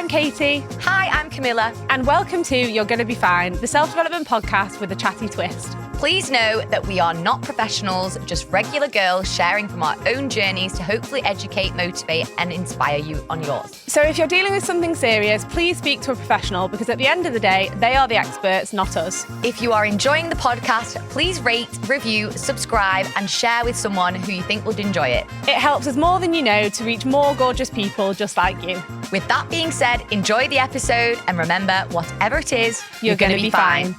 I'm Katie. Hi, I'm Camilla. And welcome to You're Gonna Be Fine, the self-development podcast with a chatty twist. Please know that we are not professionals, just regular girls sharing from our own journeys to hopefully educate, motivate, and inspire you on yours. So if you're dealing with something serious, please speak to a professional because at the end of the day, they are the experts, not us. If you are enjoying the podcast, please rate, review, subscribe, and share with someone who you think would enjoy it. It helps us more than you know to reach more gorgeous people just like you. With that being said, enjoy the episode and remember, whatever it is, you're going to be fine.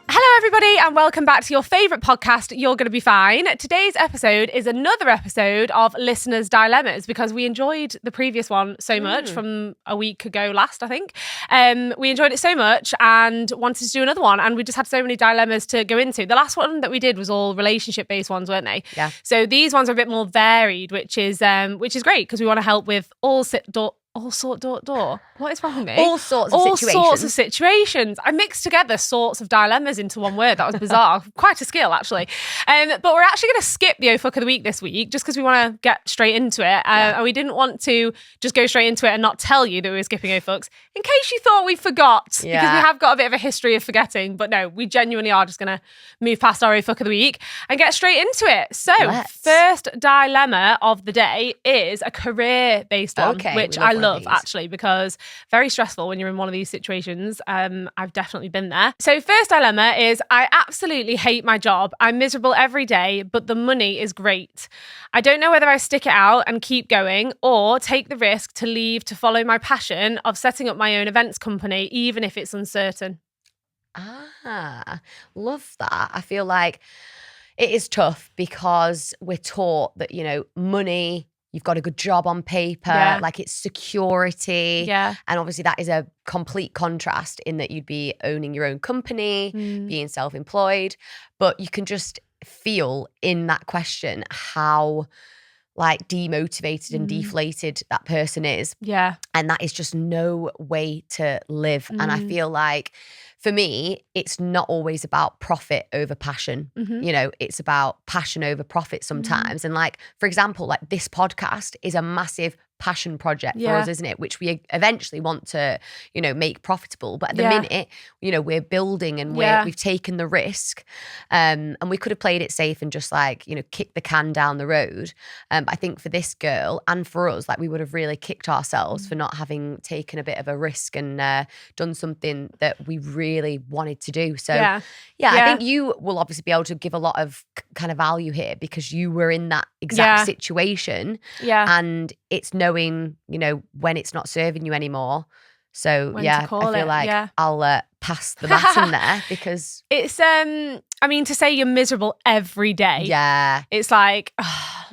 Hello, everybody, and welcome back to your favourite podcast, You're Gonna Be Fine. Today's episode is another episode of Listeners' Dilemmas because we enjoyed the previous one so much from a week ago last, I think. We enjoyed it so much and wanted to do another one, and we just had so many dilemmas to go into. The last one that we did was all relationship-based ones, weren't they? Yeah. So these ones are a bit more varied, which is great because we want to help with all sorts of situations. I mixed together sorts of dilemmas into one word. That was bizarre. Quite a skill, actually. But we're actually going to skip the O-Fuck of the Week this week just because we want to get straight into it. And we didn't want to just go straight into it and not tell you that we were skipping O-Fucks in case you thought we forgot. Because we have got a bit of a history of forgetting. But no, we genuinely are just going to move past our O-Fuck of the Week and get straight into it. So first dilemma of the day is a career-based one, which I love actually because very stressful when you're in one of these situations. I've definitely been there. So first dilemma is I absolutely hate my job. I'm miserable every day, but the money is great. I don't know whether I stick it out and keep going or take the risk to leave to follow my passion of setting up my own events company, even if it's uncertain. Love that. I feel like it is tough because we're taught that, money, you've got a good job on paper, like it's security. Yeah. And obviously that is a complete contrast in that you'd be owning your own company, being self-employed, but you can just feel in that question how like demotivated and deflated that person is. Yeah. And that is just no way to live. And I feel like for me, it's not always about profit over passion. It's about passion over profit sometimes. And like, for example, like this podcast is a massive passion project for us, isn't it? Which we eventually want to, make profitable. But at the minute, we're building and we've taken the risk. And we could have played it safe and just like, kick the can down the road. But I think for this girl and for us, like we would have really kicked ourselves for not having taken a bit of a risk and done something that we really wanted to do. So I think you will obviously be able to give a lot of kind of value here because you were in that exact situation. Yeah. And it's knowing, when it's not serving you anymore. So I feel like I'll pass the baton there because it's to say you're miserable every day. Yeah. It's like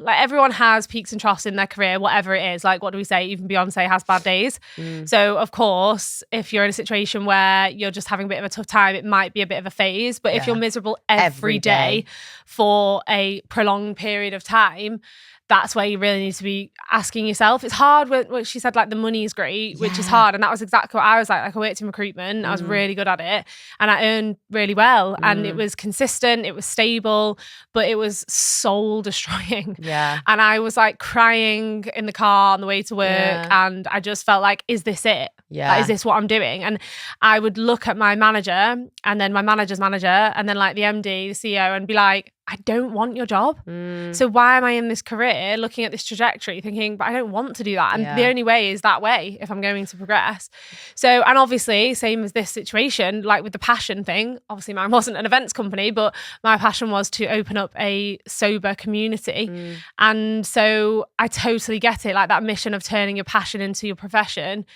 everyone has peaks and troughs in their career, whatever it is. Like, what do we say? Even Beyonce has bad days. So of course, if you're in a situation where you're just having a bit of a tough time, it might be a bit of a phase. But if you're miserable every day for a prolonged period of time, that's where you really need to be asking yourself. It's hard when she said like the money is great, which is hard. And that was exactly what I was like. Like I worked in recruitment. I was really good at it and I earned really well. And it was consistent, it was stable, but it was soul destroying. Yeah. And I was like crying in the car on the way to work. And I just felt like, is this it? Yeah. Like, is this what I'm doing? And I would look at my manager and then my manager's manager and then like the MD, the CEO and be like, I don't want your job. So why am I in this career looking at this trajectory thinking, but I don't want to do that. And the only way is that way if I'm going to progress. So, and obviously same as this situation, like with the passion thing, obviously mine wasn't an events company, but my passion was to open up a sober community. And so I totally get it. Like that mission of turning your passion into your profession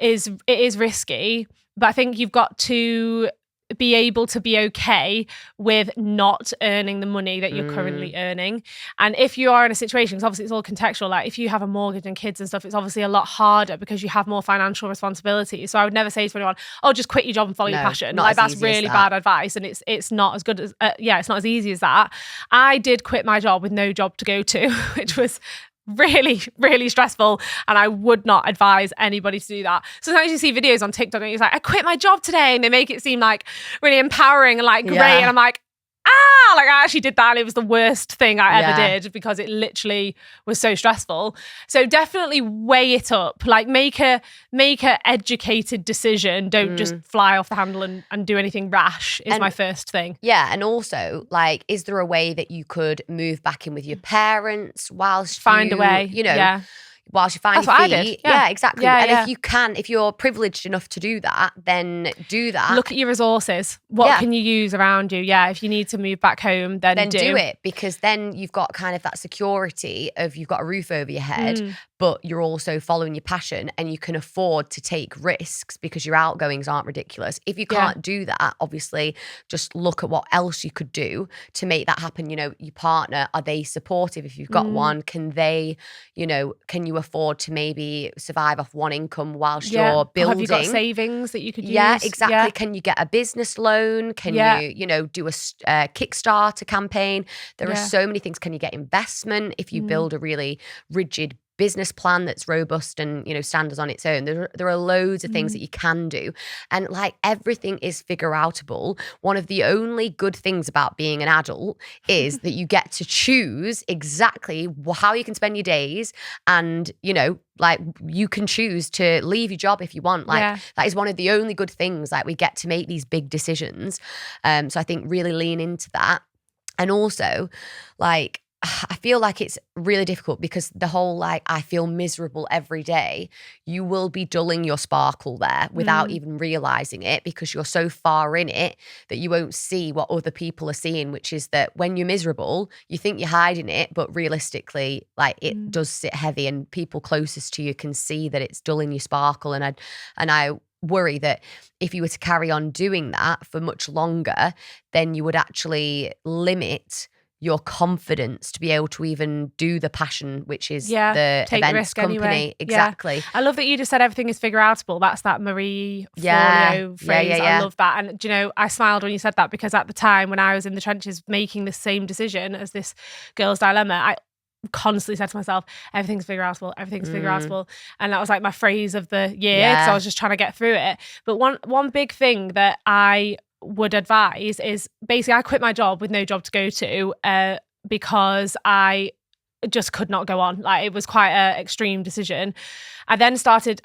is risky, but I think you've got to be able to be okay with not earning the money that you're currently earning. And if you are in a situation, because obviously it's all contextual, like if you have a mortgage and kids and stuff, it's obviously a lot harder because you have more financial responsibility. So I would never say to anyone, oh, just quit your job and follow your passion. Like that's really bad advice. And it's not as good as, it's not as easy as that. I did quit my job with no job to go to, which was really, really stressful. And I would not advise anybody to do that. Sometimes you see videos on TikTok and it's like, I quit my job today. And they make it seem like really empowering and like great. And I'm like, like I actually did that and it was the worst thing I ever did because it literally was so stressful. So definitely weigh it up, like make a educated decision. Don't just fly off the handle and do anything rash is my first thing. Yeah. And also, like, is there a way that you could move back in with your parents whilst Find a way, whilst you find That's your what I feet? did. Yeah. Exactly. And if you're privileged enough to do that, then do that. Look at your resources. What can you use around you? Yeah, if you need to move back home, then do it, because then you've got kind of that security of you've got a roof over your head, but you're also following your passion and you can afford to take risks because your outgoings aren't ridiculous. If you can't do that, obviously just look at what else you could do to make that happen. You know, your partner, are they supportive? If you've got one, can they, can you afford to maybe survive off one income whilst you're building? Or have you got savings that you could use? Yeah, exactly. Yeah. Can you get a business loan? Can you, do a Kickstarter campaign? There are so many things. Can you get investment if you build a really rigid business plan that's robust and stands on its own? There are loads of things that you can do, and like everything is figure outable. One of the only good things about being an adult is that you get to choose exactly how you can spend your days, and like you can choose to leave your job if you want. Like that is one of the only good things. Like we get to make these big decisions. So I think really lean into that. And also, like, I feel like it's really difficult because the whole like I feel miserable every day, you will be dulling your sparkle there without even realizing it, because you're so far in it that you won't see what other people are seeing, which is that when you're miserable, you think you're hiding it, but realistically, like it does sit heavy, and people closest to you can see that it's dulling your sparkle. And I worry that if you were to carry on doing that for much longer, then you would actually limit your confidence to be able to even do the passion, which is the events company. Anyway. Exactly. I love that you just said everything is figure outable. That's that Marie Forleo phrase. I love that. And I smiled when you said that, because at the time when I was in the trenches making the same decision as this girl's dilemma, I constantly said to myself, everything's figure outable, everything's figure outable. And that was like my phrase of the year, because I was just trying to get through it. But one big thing that I would advise is basically I quit my job with no job to go to because I just could not go on. Like it was quite an extreme decision. I decided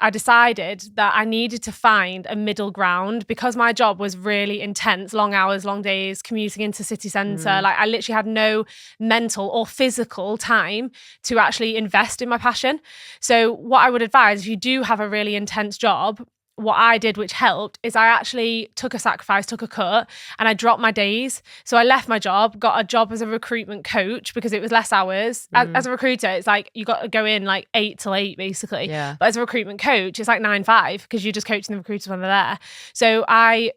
that I needed to find a middle ground, because my job was really intense, long hours, long days, commuting into city centre. Like I literally had no mental or physical time to actually invest in my passion. So what I would advise, if you do have a really intense job, what I did, which helped, is I actually took a sacrifice, took a cut, and I dropped my days. So I left my job, got a job as a recruitment coach because it was less hours. As a recruiter, it's like you got to go in like 8 till 8 basically. Yeah. But as a recruitment coach, it's like 9-5 because you're just coaching the recruiters when they're there. So I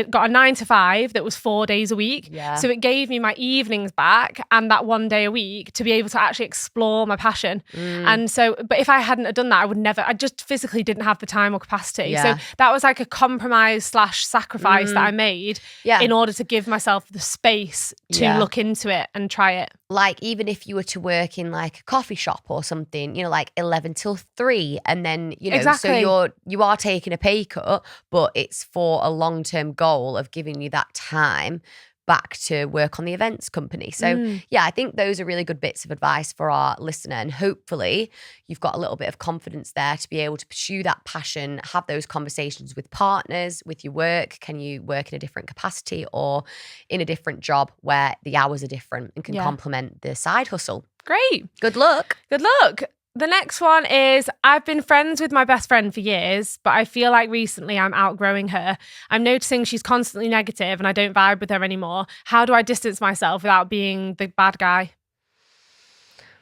got a 9 to 5 that was 4 days a week. Yeah. So it gave me my evenings back and that 1 day a week to be able to actually explore my passion. And so, but if I hadn't have done that, I just physically didn't have the time or capacity. Yeah. So that was like a compromise / sacrifice that I made in order to give myself the space to look into it and try it. Like even if you were to work in like a coffee shop or something, like 11 till 3, and then, exactly. So you are taking a pay cut, but it's for a long-term goal of giving you that time back to work on the events company. So I think those are really good bits of advice for our listener, and hopefully you've got a little bit of confidence there to be able to pursue that passion, have those conversations with partners, with your work. Can you work in a different capacity or in a different job where the hours are different and can complement the side hustle? Great. Good luck. Good luck. The next one is, I've been friends with my best friend for years, but I feel like recently I'm outgrowing her. I'm noticing she's constantly negative and I don't vibe with her anymore. How do I distance myself without being the bad guy?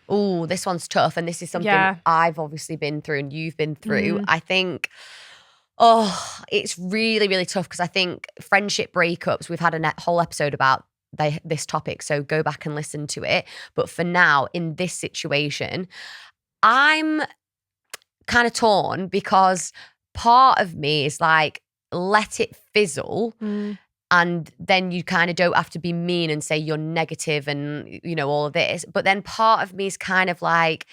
Oh, this one's tough. And this is something I've obviously been through and you've been through. I think, it's really, really tough, because I think friendship breakups, we've had a whole episode about this topic, so go back and listen to it. But for now, in this situation, I'm kind of torn, because part of me is like, let it fizzle. And then you kind of don't have to be mean and say you're negative and, all of this. But then part of me is kind of like,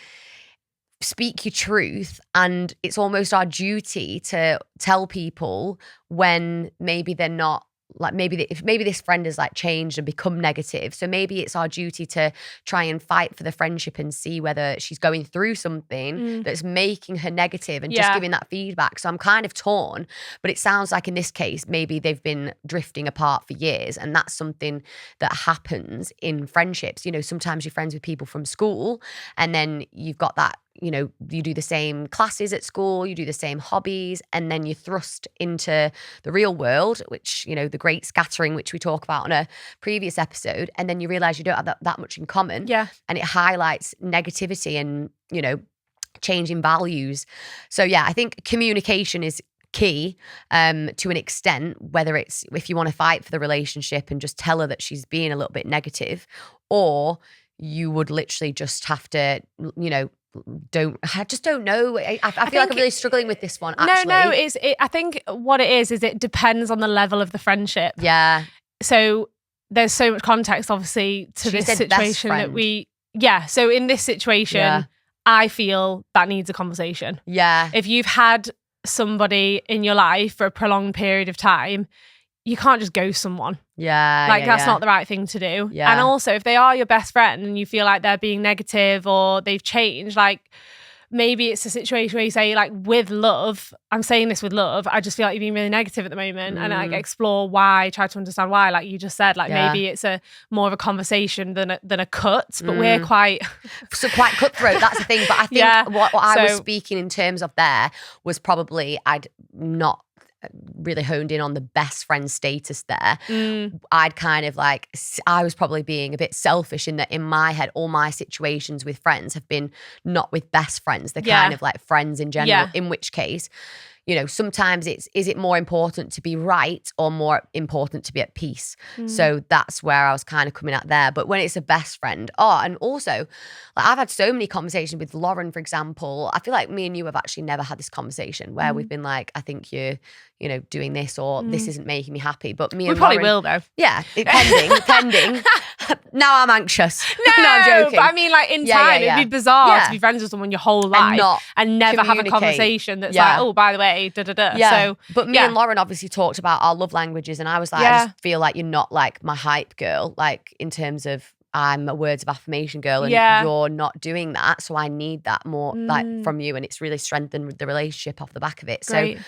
speak your truth. And it's almost our duty to tell people when maybe they're not like maybe if maybe this friend has like changed and become negative, so maybe it's our duty to try and fight for the friendship and see whether she's going through something that's making her negative and just giving that feedback. So I'm kind of torn, but it sounds like in this case maybe they've been drifting apart for years, and that's something that happens in friendships. You know, sometimes you're friends with people from school and then you've got that, you know, you do the same classes at school, you do the same hobbies, and then you're thrust into the real world, which, you know, the great scattering, which we talk about on a previous episode, and then you realize you don't have that much in common. Yeah. And it highlights negativity and, you know, changing values. So yeah, I think communication is key to an extent, whether it's if you want to fight for the relationship and just tell her that she's being a little bit negative, or you would literally just have to, you know, I just don't know. I feel like I'm really struggling with this one, actually. No, I think what it is it depends on the level of the friendship. Yeah. So there's so much context, obviously, to this situation that so in this situation, I feel that needs a conversation. Yeah. If you've had somebody in your life for a prolonged period of time, you can't just ghost someone. Yeah. Like that's not the right thing to do. Yeah. And also if they are your best friend and you feel like they're being negative or they've changed, like maybe it's a situation where you say like with love, I'm saying this with love, I just feel like you're being really negative at the moment, and like explore why, try to understand why, like you just said, like maybe it's a more of a conversation than a cut, but we're quite cutthroat, that's the thing. But I think what I was speaking in terms of there was probably I'd not really honed in on the best friend status there. I'd kind of like, I was probably being a bit selfish in that in my head, all my situations with friends have been not with best friends. They're kind of like friends in general, in which case, you know, sometimes is it more important to be right or more important to be at peace? So that's where I was kind of coming at there. But when it's a best friend, and also like I've had so many conversations with Lauren, for example. I feel like me and you have actually never had this conversation where we've been like, I think you're, you know, doing this or this isn't making me happy. But me and probably Lauren, will though. Yeah, pending. Now I'm anxious. No, I'm joking. But I mean, like in time, it'd be bizarre to be friends with someone your whole life and never have a conversation that's like, oh, by the way, da-da-da. Yeah. So, but me and Lauren obviously talked about our love languages, and I was like, I just feel like you're not like my hype girl, like in terms of I'm a words of affirmation girl, and you're not doing that. So I need that more like from you, and it's really strengthened the relationship off the back of it. Great. So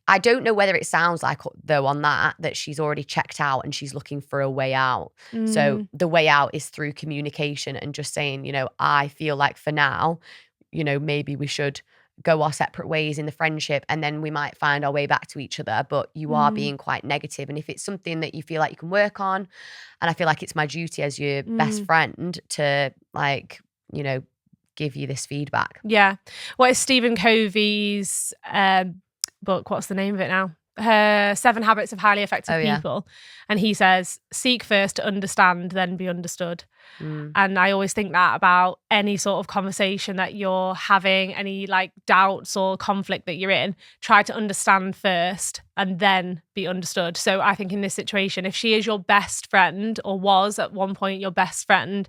I don't know whether it sounds like, though, on that she's already checked out and she's looking for a way out. So the way out is through communication and just saying, you know, I feel like for now, you know, maybe we should go our separate ways in the friendship, and then we might find our way back to each other. But you are being quite negative. And if it's something that you feel like you can work on, and I feel like it's my duty as your best friend to, like, you know, give you this feedback. Yeah. What is Stephen Covey's book? What's the name of it now? Her 7 Habits of Highly Effective People. And he says, seek first to understand, then be understood. And I always think that about any sort of conversation that you're having, any like doubts or conflict that you're in, try to understand first and then be understood. So I think in this situation, if she is your best friend or was at one point your best friend,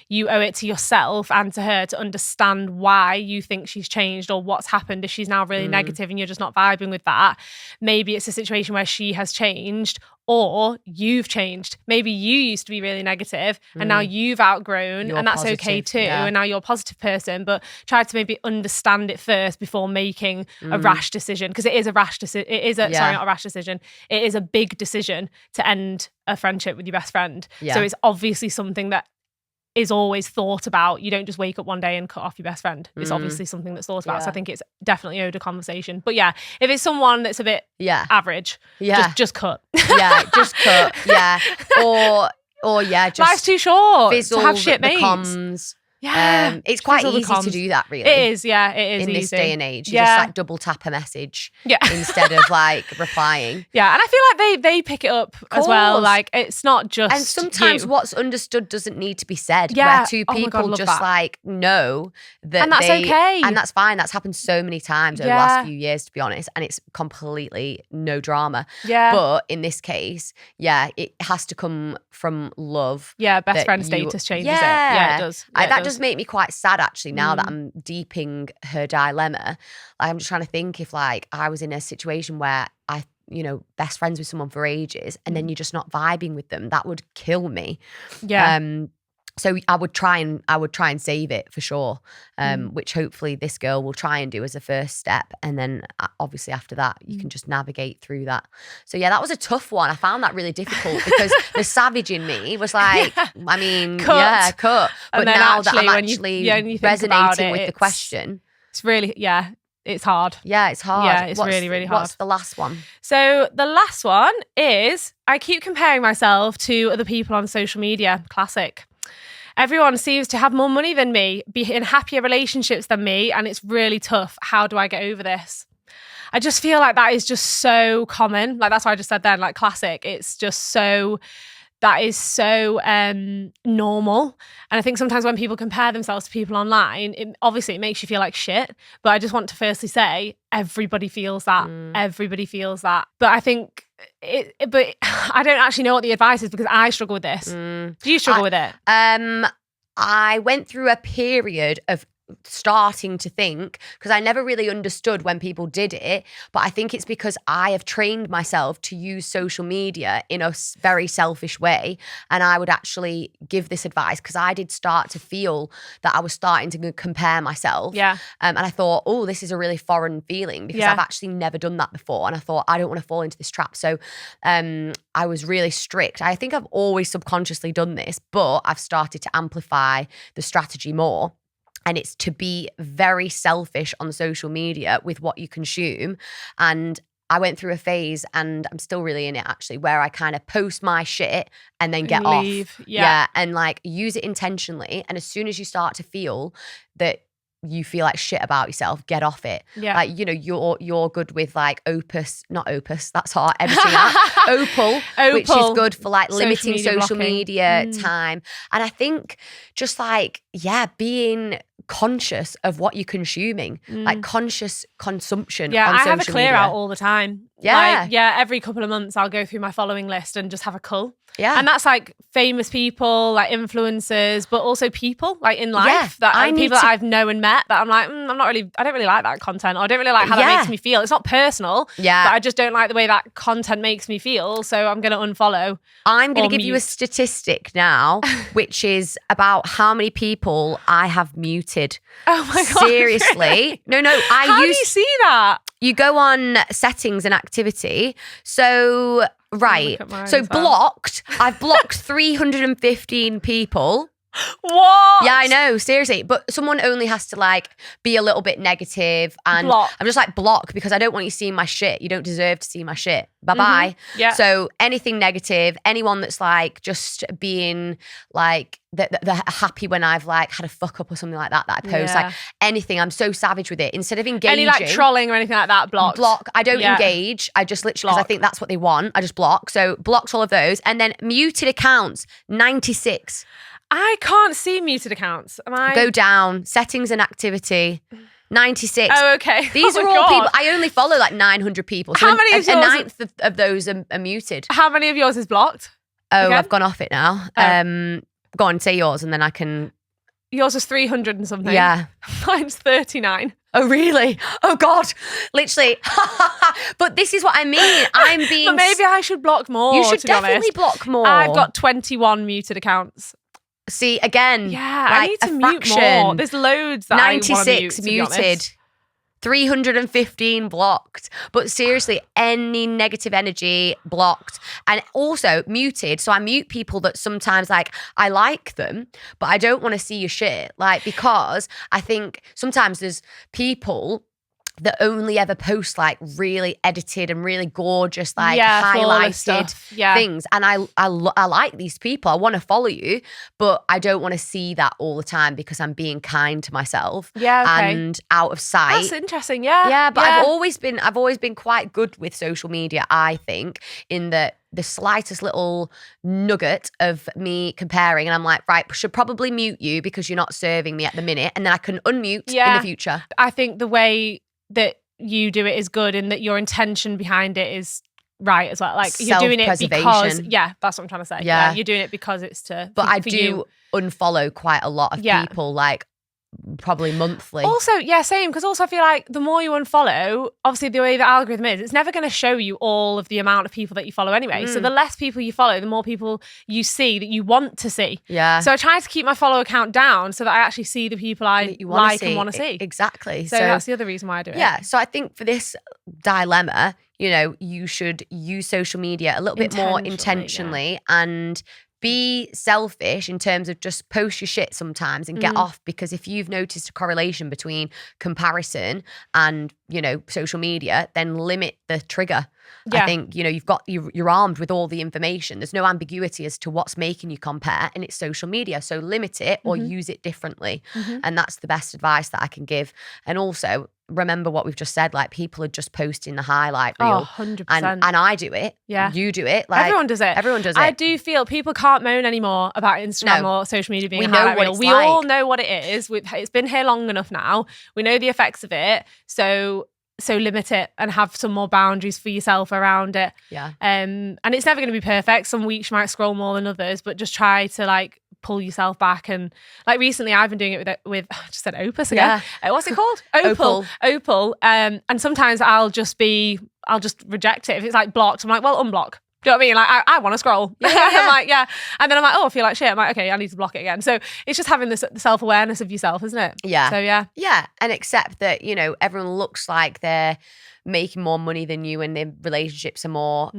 you owe it to yourself and to her to understand why you think she's changed or what's happened. If she's now really negative and you're just not vibing with that, maybe it's a situation where she has changed or you've changed. Maybe you used to be really negative and now you've outgrown, and that's positive, okay too. Yeah. And now you're a positive person, but try to maybe understand it first before making a rash decision, because it is a rash decision. It is sorry, not a rash decision. It is a big decision to end a friendship with your best friend. Yeah. So it's obviously something that is always thought about. You don't just wake up one day and cut off your best friend. It's obviously something that's thought about. So I think it's definitely owed a conversation. But yeah, if it's someone that's a bit average, just cut. Just cut. Yeah. Or just life's too short to have shit mates. Comms. Yeah. It's quite easy to do that, really. It is, yeah. It is in easy. This day and age. You just like double tap a message instead of like replying. Yeah, and I feel like they pick it up as well. Like it's not just And sometimes what's understood doesn't need to be said. Yeah. Where two people just like know that and that's okay. And that's fine. That's happened so many times over the last few years, to be honest. And it's completely no drama. Yeah. But in this case, it has to come from love. Yeah, best friend status changes it. Yeah, it does. That does make me quite sad, actually, now that I'm deeping her dilemma. Like, I'm just trying to think if like I was in a situation where best friends with someone for ages and then you're just not vibing with them. That would kill me. Yeah. So I would try and save it for sure, which hopefully this girl will try and do as a first step. And then obviously after that, you can just navigate through that. So yeah, that was a tough one. I found that really difficult because the savage in me was like, cut. But And then now actually, that I'm actually resonating with the question. It's really, it's hard. Yeah, it's hard. Yeah, it's really, really hard. What's the last one? So the last one is I keep comparing myself to other people on social media. Classic. Everyone seems to have more money than me, be in happier relationships than me, and it's really tough. How do I get over this? I just feel like that is just so common. Like that's what I just said then, like classic. It's just so, that is so normal. And I think sometimes when people compare themselves to people online, obviously it makes you feel like shit. But I just want to firstly say, everybody feels that. Everybody feels that. But I think but I don't actually know what the advice is because I struggle with this. Do you struggle with it? I went through a period of starting to think, because I never really understood when people did it, but I think it's because I have trained myself to use social media in a very selfish way. And I would actually give this advice because I did start to feel that I was starting to compare myself. Yeah. And I thought, oh, this is a really foreign feeling because I've actually never done that before. And I thought, I don't want to fall into this trap. So I was really strict. I think I've always subconsciously done this, but I've started to amplify the strategy more. And it's to be very selfish on social media with what you consume. And I went through a phase, and I'm still really in it actually, where I kind of post my shit and then get off. Yeah. And like use it intentionally. And as soon as you start to feel that you feel like shit about yourself, get off it. Yeah. Like, you're good with like not Opus, that's our editing app. Opal, which is good for like limiting social media time. And I think just like, being conscious of what you're consuming, like conscious consumption on social media. I have a clear out all the time. Yeah. Like, every couple of months I'll go through my following list and just have a cull. Yeah. And that's like famous people, like influencers, but also people like in life that people that I've known and met that I'm like, I don't really like that content, or I don't really like how that makes me feel. It's not personal, but I just don't like the way that content makes me feel. So I'm going to unfollow. I'm going to give you a statistic now, which is about how many people I have muted. Oh my God. Seriously. No, How do you see that? You go on settings and activity. So, right. So blocked. I've blocked 315 people. What? Yeah, I know, seriously. But someone only has to like be a little bit negative, and block. I'm just like block because I don't want you seeing my shit. You don't deserve to see my shit. Bye-bye. Yeah. So anything negative, anyone that's like just being like they're happy when I've like had a fuck up or something like that I post, like anything, I'm so savage with it. Instead of engaging. Any like trolling or anything like that, block. I don't engage. I just literally, because I think that's what they want. I just block. So blocked all of those. And then muted accounts, 96. I can't see muted accounts. Am I? Go down, settings and activity, 96. Oh, okay. These are all people. I only follow like 900 people. So how many of yours? A ninth of those are muted. How many of yours is blocked? Oh, again? I've gone off it now. Go on, say yours, and then I can. Yours is 300 and something. Yeah. Mine's 39. Oh, really? Oh, God. Literally. But this is what I mean. I'm being. But maybe I should block more. You should definitely block more. I've got 21 muted accounts. See, again. Yeah, like I need to mute more. There's loads that 96 I want to mute, muted. 315 blocked. But seriously, any negative energy blocked. And also muted. So I mute people that sometimes like I like them, but I don't want to see your shit. Like, because I think sometimes there's people that only ever post like really edited and really gorgeous, like highlighted things. And I like these people. I want to follow you, but I don't want to see that all the time because I'm being kind to myself. And out of sight. That's interesting. Yeah. But I've always been quite good with social media, I think, in that the slightest little nugget of me comparing, and I'm like, right, should probably mute you because you're not serving me at the minute, and then I can unmute in the future. I think the way that you do it is good, and that your intention behind it is right as well. Like you're doing it because, that's what I'm trying to say. Yeah, you're doing it because it's to. But I do unfollow quite a lot of people. Like probably monthly. Also, yeah, same. Because also I feel like the more you unfollow, obviously the way the algorithm is, it's never going to show you all of the amount of people that you follow anyway. So the less people you follow, the more people you see that you want to see. Yeah. So I try to keep my follow account down so that I actually see the people I like and want to see. Exactly. So that's the other reason why I do it. Yeah. So I think for this dilemma, you know, you should use social media a little bit more intentionally and be selfish in terms of just post your shit sometimes and get off, because if you've noticed a correlation between comparison and, you know, social media, then limit the trigger. I think, you know, you're armed with all the information. There's no ambiguity as to what's making you compare, and it's social media. So limit it or use it differently. And that's the best advice that I can give. And also remember what we've just said, like people are just posting the highlight reel. 100%. And I do it. Yeah. You do it. Like, everyone does it. Everyone does it. I do feel people can't moan anymore about Instagram or social media being a highlight reel. We like. all know what it is. It's been here long enough now. We know the effects of it. So limit it and have some more boundaries for yourself around it. Yeah. And it's never going to be perfect. Some weeks you might scroll more than others, but just try to like pull yourself back. And like recently I've been doing it with I just said Opus again. Yeah. What's it called? Opal. And sometimes I'll just reject it. If it's like blocked, I'm like, well, unblock. Do you know what I mean? Like, I want to scroll. Yeah. I'm like, yeah. And then I'm like, oh, I feel like shit. I'm like, okay, I need to block it again. So it's just having this self-awareness of yourself, isn't it? Yeah. So, yeah. Yeah. And accept that, you know, everyone looks like they're making more money than you and their relationships are more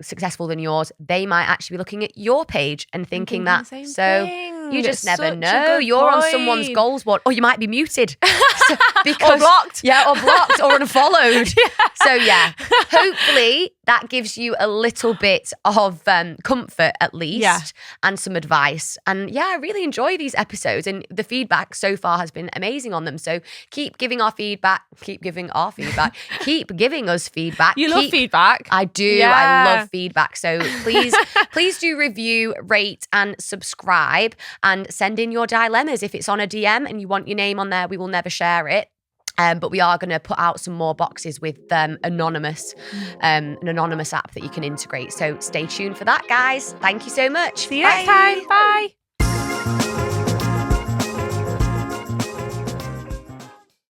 successful than yours. They might actually be looking at your page and thinking that. So you just never know. You're on someone's goals board, or you might be muted. Or blocked. Yeah, or blocked or unfollowed. So yeah, hopefully that gives you a little bit of comfort at least and some advice. And yeah, I really enjoy these episodes, and the feedback so far has been amazing on them. So keep giving us feedback. Keep giving us feedback. You love feedback. I do. Yeah. I love feedback. So please do review, rate and subscribe, and send in your dilemmas. If it's on a DM and you want your name on there, we will never share it. But we are going to put out some more boxes with an anonymous app that you can integrate. So stay tuned for that, guys. Thank you so much. See you next time. Bye.